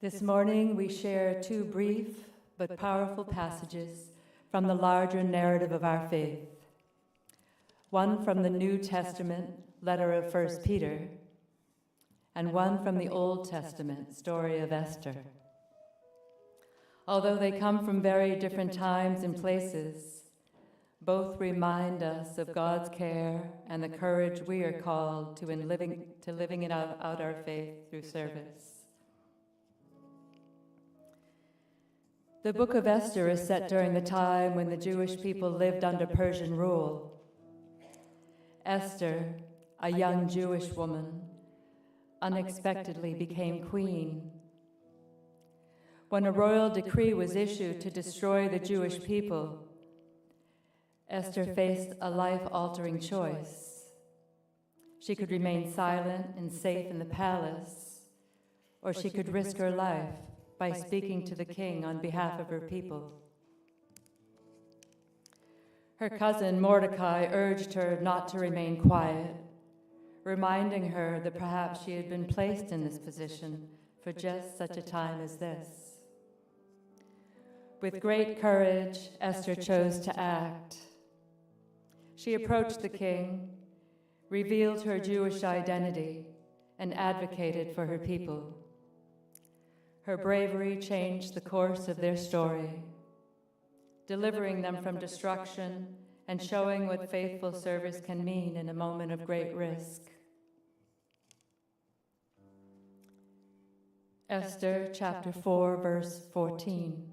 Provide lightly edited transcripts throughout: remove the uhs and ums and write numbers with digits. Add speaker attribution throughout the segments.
Speaker 1: This morning we share two brief but powerful passages from the larger narrative of our faith. One from the New Testament letter of 1 Peter, and one from the Old Testament story of Esther. Although they come from very different times and places, both remind us of God's care and the courage we are called to in living it out our faith through service. The book of Esther is set during the time when the Jewish people lived under Persian rule. Esther, a young Jewish woman, unexpectedly became queen. When a royal decree was issued to destroy the Jewish people, Esther faced a life-altering choice. She could remain silent and safe in the palace, or she could risk her life by speaking to the king on behalf of her people. Her cousin Mordecai urged her not to remain quiet, reminding her that perhaps she had been placed in this position for just such a time as this. With great courage, Esther chose to act. She approached the king, revealed her Jewish identity, and advocated for her people. Her bravery changed the course of their story, delivering them from destruction and showing what faithful service can mean in a moment of great risk. Esther chapter 4, verse 14.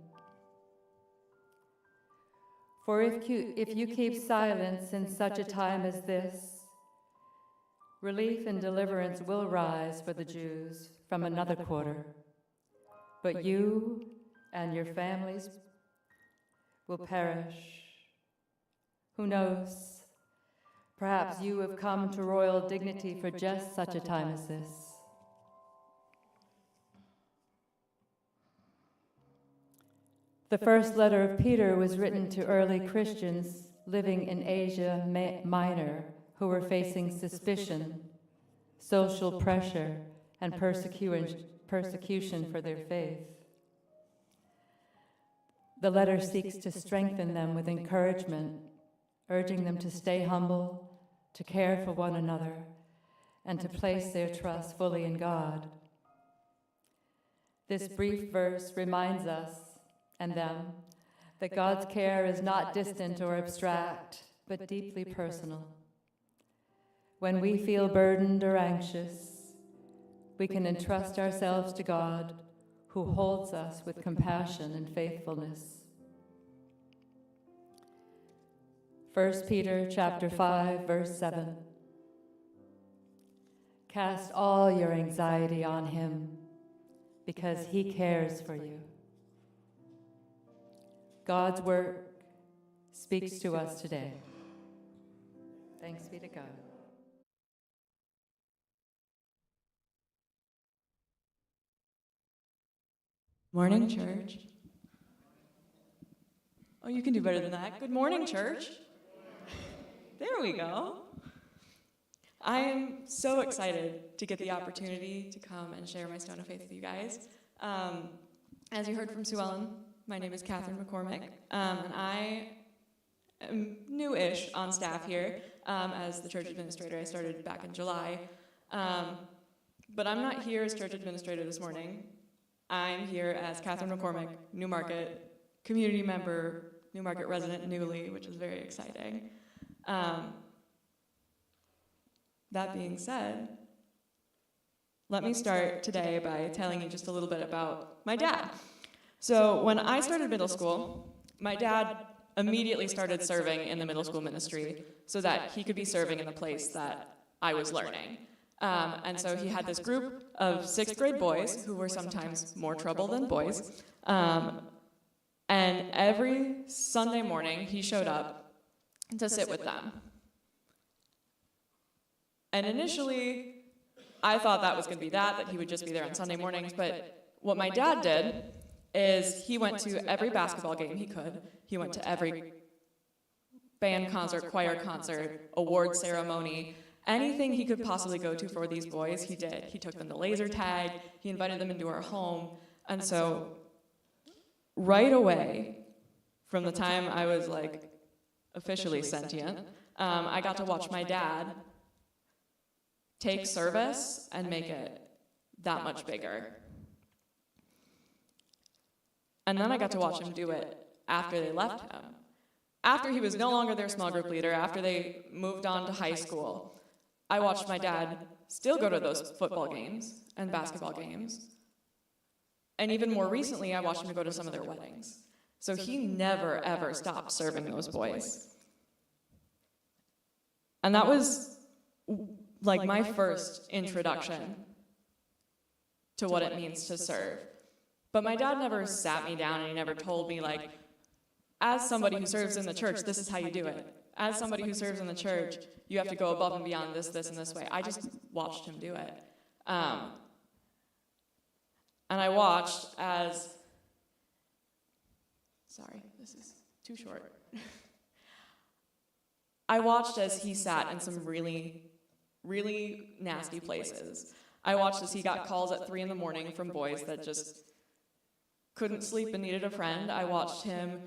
Speaker 1: For if you keep silence in such a time as this, relief and deliverance will rise for the Jews from another quarter. But you and your families will perish. Who knows? Perhaps you have come to royal dignity for just such a time as this. The first letter of Peter was written to early Christians living in Asia Minor who were facing suspicion, social pressure, and persecution for their faith. The letter seeks to strengthen them with encouragement, urging them to stay humble, to care for one another, and to place their trust fully in God. This brief verse reminds us and them that God's care is not distant or abstract, but deeply personal. When we feel burdened or anxious, we can entrust ourselves to God, who holds us with compassion and faithfulness. 1 Peter chapter 5, verse 7. Cast all your anxiety on him, because he cares for you. God's work speaks to us today. Thanks be to God.
Speaker 2: Morning, church. Oh, you can do better than that. Good morning, church. There we go. I am so excited to get the opportunity to come and share my stone of faith with you guys. As you heard from Sue Ellen, my name is Katherine McCormick, and I am new-ish on staff here as the church administrator. I started back in July, but I'm not here as church administrator this morning. I'm here as Katherine McCormick, Newmarket community member, Newmarket resident newly, which is very exciting. That being said, let me start today by telling you just a little bit about my dad. So when I started middle school, my dad immediately started serving in the middle school ministry so that he could be serving in the place that I was learning. And so he had this group of 6th grade boys who were sometimes more trouble than boys. And every Sunday morning, he showed up to sit with them. And initially, I thought that was going to be that he would just be there on Sunday mornings. But what my dad did is he went to every basketball game he could. He went to every band concert, choir concert, award ceremony. Anything he could possibly go to for these boys, he did. He took them to laser tag. He invited them into our home. And so right away, from the time I was like officially sentient, I got to watch my dad take service and make it that much bigger. And then I got to watch him do it after they left him. After he was no longer their small group leader, after they moved on to high school, I watched my dad still go to those football games and basketball games. And even more recently, I watched him go to some of their weddings. So he never, ever stopped serving those boys. And that was like my first introduction to what it means to serve. But my dad never sat me down and he never told me, like, as somebody who serves in the church, this is how you do it. As somebody who serves in the church, you have to go above and beyond this, and this way. I just watched him do it. And I watched as, sorry, this is too short. I watched as he sat in some really, really nasty places. I watched as he got calls at 3 a.m. from boys that just couldn't sleep and needed a friend. I watched him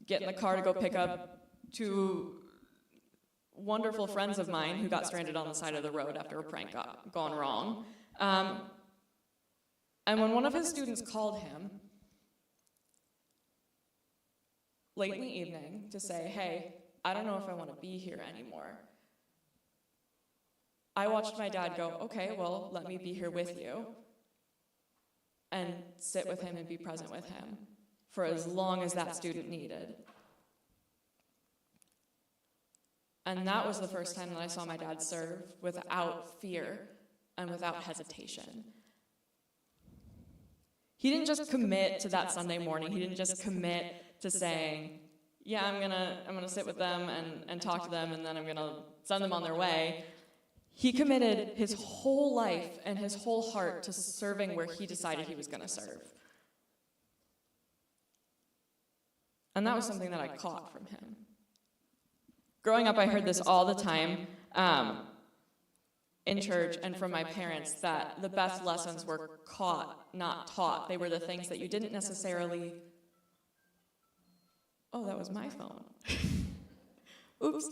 Speaker 2: get in the car to go pick up 2 wonderful friends of mine who got stranded on the side of the road after a prank gone wrong. And when one of his students called him late in the evening to say, hey, I don't know if I want to be here anymore, I watched my dad go, okay, well, let me be here with you, and sit with him and be present with him for as long as that student needed. And that was the first time that I saw my dad serve without fear and without hesitation. He didn't just commit to that Sunday morning. He didn't just commit to saying, yeah, I'm gonna sit with them and talk to them, and then I'm gonna send them on their way. He committed his whole life and his whole heart to serving where he decided he was gonna serve. And that was something that I caught from him. Growing up, I heard this all the time in church and from my parents, that the best lessons were caught, not taught. They were the things that you didn't necessarily... Oh, that was my phone. Oops.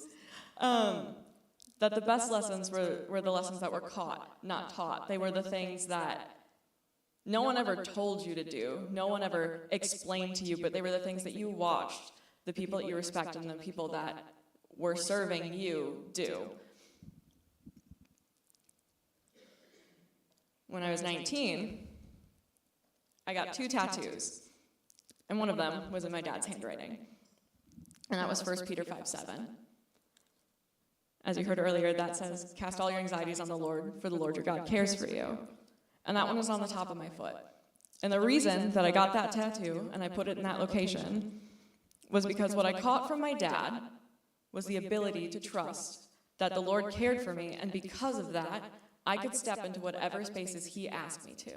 Speaker 2: That the best lessons were the lessons that were caught, not taught. They were the things that no one ever told you to do, no one ever explained to you, but they were the things that you watched the people that you respect and the people that were serving you do. When I was 19, I got 2 tattoos, and one of them was in my dad's handwriting, and that was 1 Peter 5:7. As you heard earlier, that says, cast all your anxieties on the Lord, for the Lord your God cares for you. And that one was on the top of my foot. And the reason that I got that tattoo, and I put it in that location, was because what I caught from my dad was the ability to trust that the Lord cared for me, and because of that, I could step into whatever spaces he asked me to,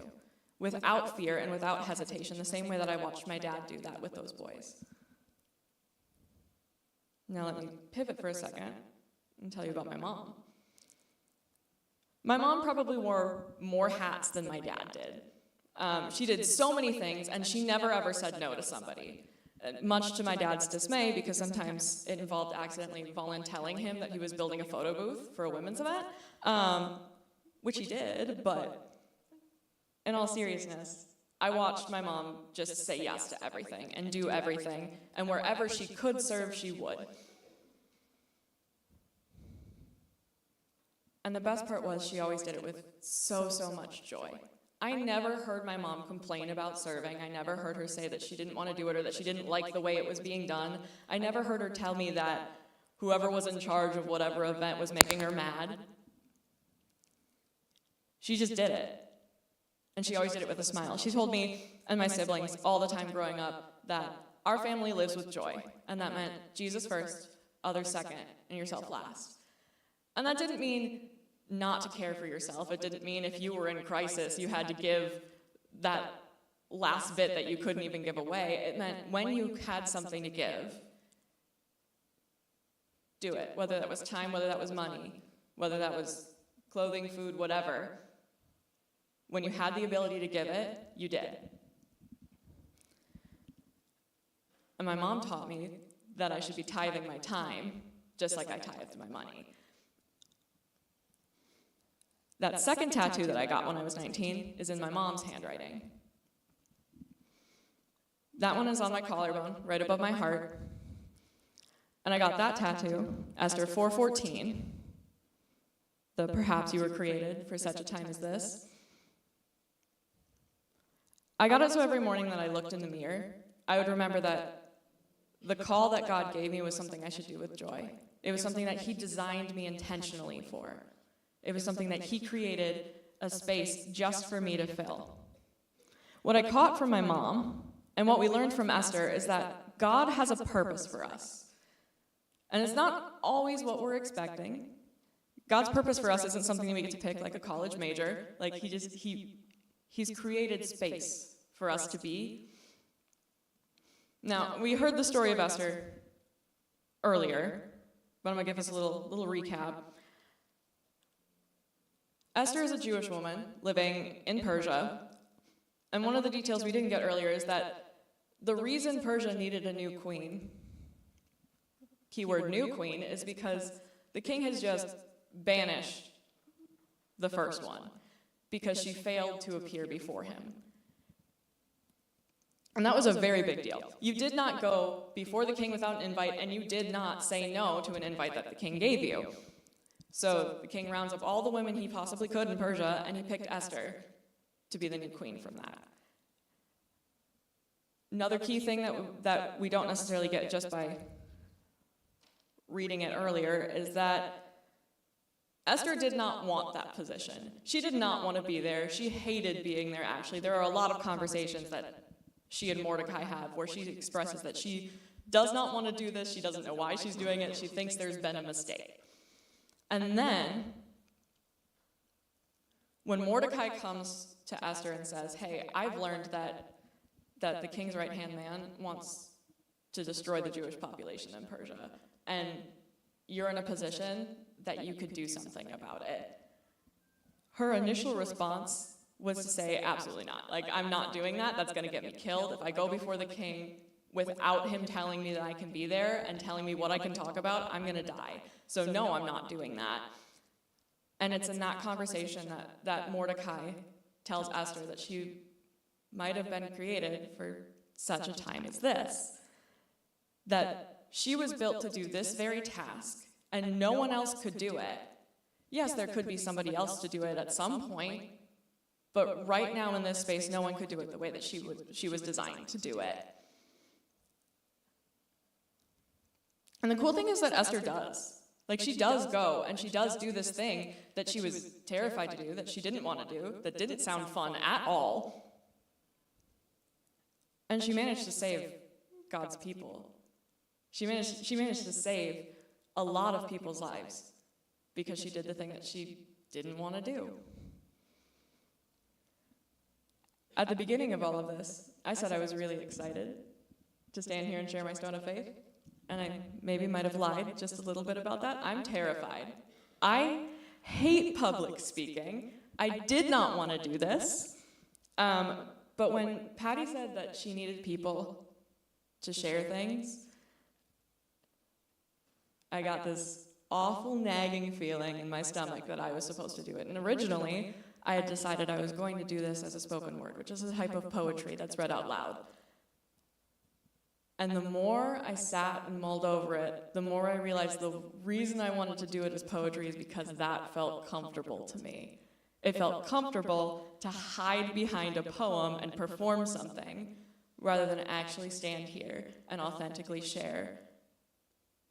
Speaker 2: without fear and without hesitation, the same way that I watched my dad do that with those boys. Now let me pivot for a second and tell you about my mom. My mom probably wore more hats than my dad did. She did so many things, and she never ever said no to somebody. Much to my dad's dismay, because sometimes it involved accidentally voluntelling him that he was building a photo booth for a women's event, which he did, but in all seriousness, I watched my mom just say yes to everything and do everything, and wherever she could serve, she would. And the best part was she always did it with so much joy. I never heard my mom complain about serving. I never heard her say that she didn't want to do it or that she didn't like the way it was being done. I never heard her tell me that whoever was in charge of whatever event was making her mad. She just did it. And she always did it with a smile. She told me and my siblings all the time growing up that our family lives with joy. And that meant Jesus first, others second, and yourself last. And that didn't mean not to care for yourself. It didn't mean if you were in crisis, you had to give that last bit that you couldn't even give away. It meant when you had something to give, do it. Whether that was time, whether that was money, whether that was clothing, food, whatever. When you had the ability to give it, you did. And my mom taught me that I should be tithing my time, just like I tithed my money. That second tattoo that I got when I was 19 is in my mom's handwriting. That one is on my collarbone, right above my heart. And I got that tattoo, Esther 4:14, the perhaps you were created for such a time as this. I got it so every morning that I looked in the mirror, I would remember that the call that God gave me was something I should do with joy. It was something that He designed me intentionally for. It was something that He created a space just for me to fill. What I caught from my mom, and what we learned from Esther, is that God has a purpose for us. And it's not always what we're expecting. God's purpose for us isn't something that we get to pick like a college major. Like He's created space for us to be. Now, we heard the story of Esther earlier, but I'm going to give us a little recap. Esther is a Jewish woman living in Persia, and one of the details we didn't get earlier is that the reason Persia needed a new queen, keyword new queen, is because the king has just banished the first one because she failed to appear before him. And that was a very big deal. You did not go before the king without an invite, and you did not say no to an invite that the king gave you. So the king rounds up all the women he possibly could in Persia, and he picked Esther to be the new queen from that. Another key thing that we don't necessarily get just by reading it earlier is that Esther did not want that position. She did not want to be there. She hated being there, actually. There are a lot of conversations that she and Mordecai have where she expresses that she does not want to do this. She doesn't know why she's doing it. She thinks there's been a mistake. And then, when Mordecai comes to Esther and says, hey, I've learned that the king's right-hand man wants to destroy the Jewish population in Persia, and you're in a position that you could do something about it. Her initial response was to say, absolutely not. Like, I'm not doing that. That's going to get me killed. If I go before the king without him telling me that I can be there and telling me what I can talk about, I'm going to die. So no, I'm not doing that. And it's in that conversation that Mordecai tells Esther that she might have been created for such a time as this. That she was built to do this very task, and no one else could do it. Yes, there could be somebody else to do it at some point, but right now in this space, no one could do it the way that she was designed to do it. And the cool thing is that Esther does. Like, she does go, and she does do this thing that she was terrified to do, that she didn't want to do, that didn't sound fun at all. And she managed to save God's people. She managed to save a lot of people's lives because she did the thing that she didn't want to do. At the beginning of all of this, I said I was really excited to stand here and share my stone of faith, and I maybe might have lied just a little bit about that. I'm terrified. I hate public speaking. I did not want to do this, but when Patty said that she needed people to share things, I got this awful nagging feeling in my stomach that I was supposed to do it. And originally, I had decided I was going to do this as a spoken word, which is a type of poetry that's read out loud. And the more I sat and mulled over it, the more I realized the reason I wanted to do it as poetry is because that felt comfortable to me. It felt comfortable to hide behind a poem and perform something rather than actually stand here and authentically share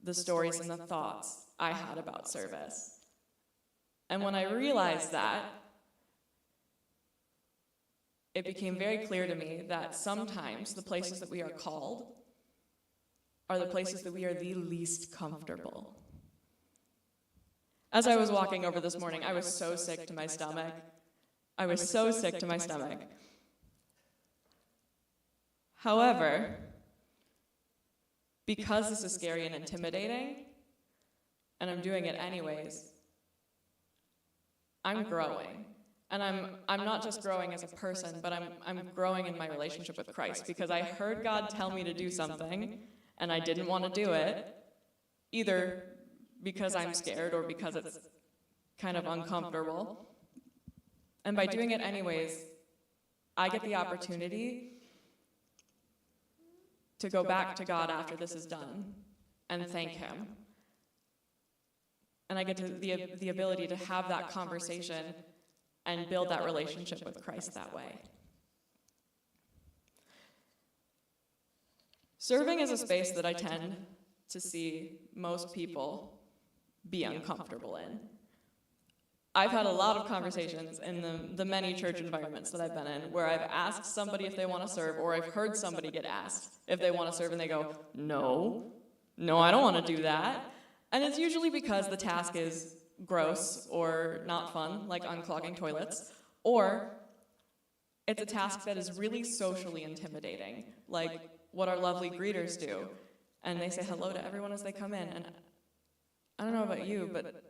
Speaker 2: the stories and the thoughts I had about service. And when I realized that, it became very clear to me that sometimes the places that we are called are the places that we are the least comfortable. As I was walking over this morning, I was so sick to my stomach. I was so sick to my stomach. However, because this is scary and intimidating, and I'm doing it anyways, I'm growing. And I'm not just growing as a person, but I'm growing in my relationship with Christ, because I heard God tell me to do something, and I didn't want to do it, either because I'm scared or because it's kind of uncomfortable. And by doing it anyways, I get the opportunity to go back to God after this is done and thank Him. And I get the ability to have that conversation and build that relationship with Christ that way. Serving is a space that I tend to see most people be uncomfortable in. I've had a lot of conversations in the many church environments that I've been in where I've asked somebody if they want to serve, or I've heard somebody get asked if they want to serve, and they go, no, I don't want to do that. And it's usually because the task is gross or not fun, like unclogging toilets, or it's a task that is really socially intimidating, like what our lovely greeters do. And they say hello to everyone as they come in. And I don't know about you, but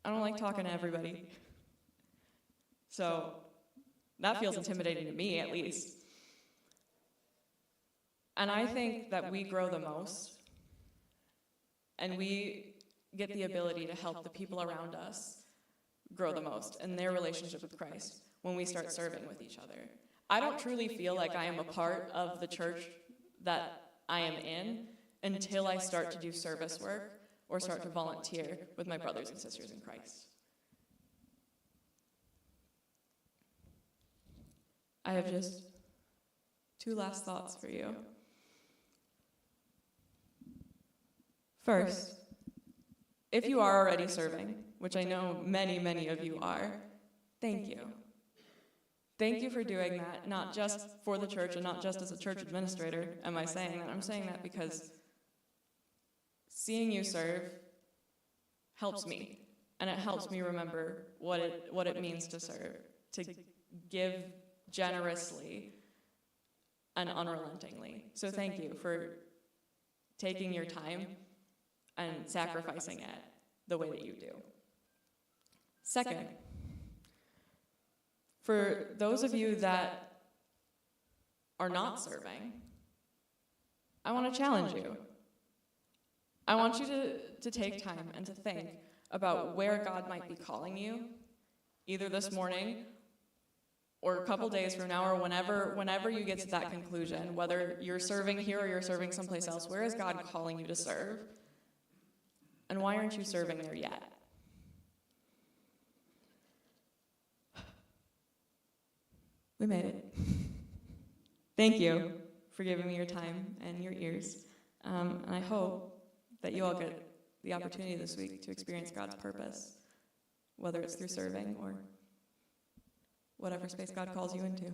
Speaker 2: I don't like talking to everybody. So that feels intimidating to me, at least. And I think that we grow the most, and we get the ability to help the people around us grow the most in their relationship with Christ when we start serving with each other. I don't truly feel like I am a part of the church that I am in until I start to do service work or start to volunteer with my brothers and sisters in Christ. I have just 2 last thoughts for you. First, if you are already serving, which I know many, many of you are, thank you. Thank you for doing that, not just for the church and not just as a church administrator am I saying that. I'm saying that because seeing you serve helps me, and it helps me remember what it means to serve, to give generously and unrelentingly. So thank you for taking your time and sacrificing it the way that you do. Second, for those of you that are not serving, I want to challenge you. I want you to take time and to think about where God might be calling you, either this morning or a couple days from now, or whenever you get to that conclusion, whether you're serving here or you're serving someplace else. Where is God calling you to serve? And why aren't you serving there yet? We made it. Thank you for giving me your time and your ears. And I hope that you all get the opportunity this week to experience God's purpose, whether it's through serving or whatever space God calls you into.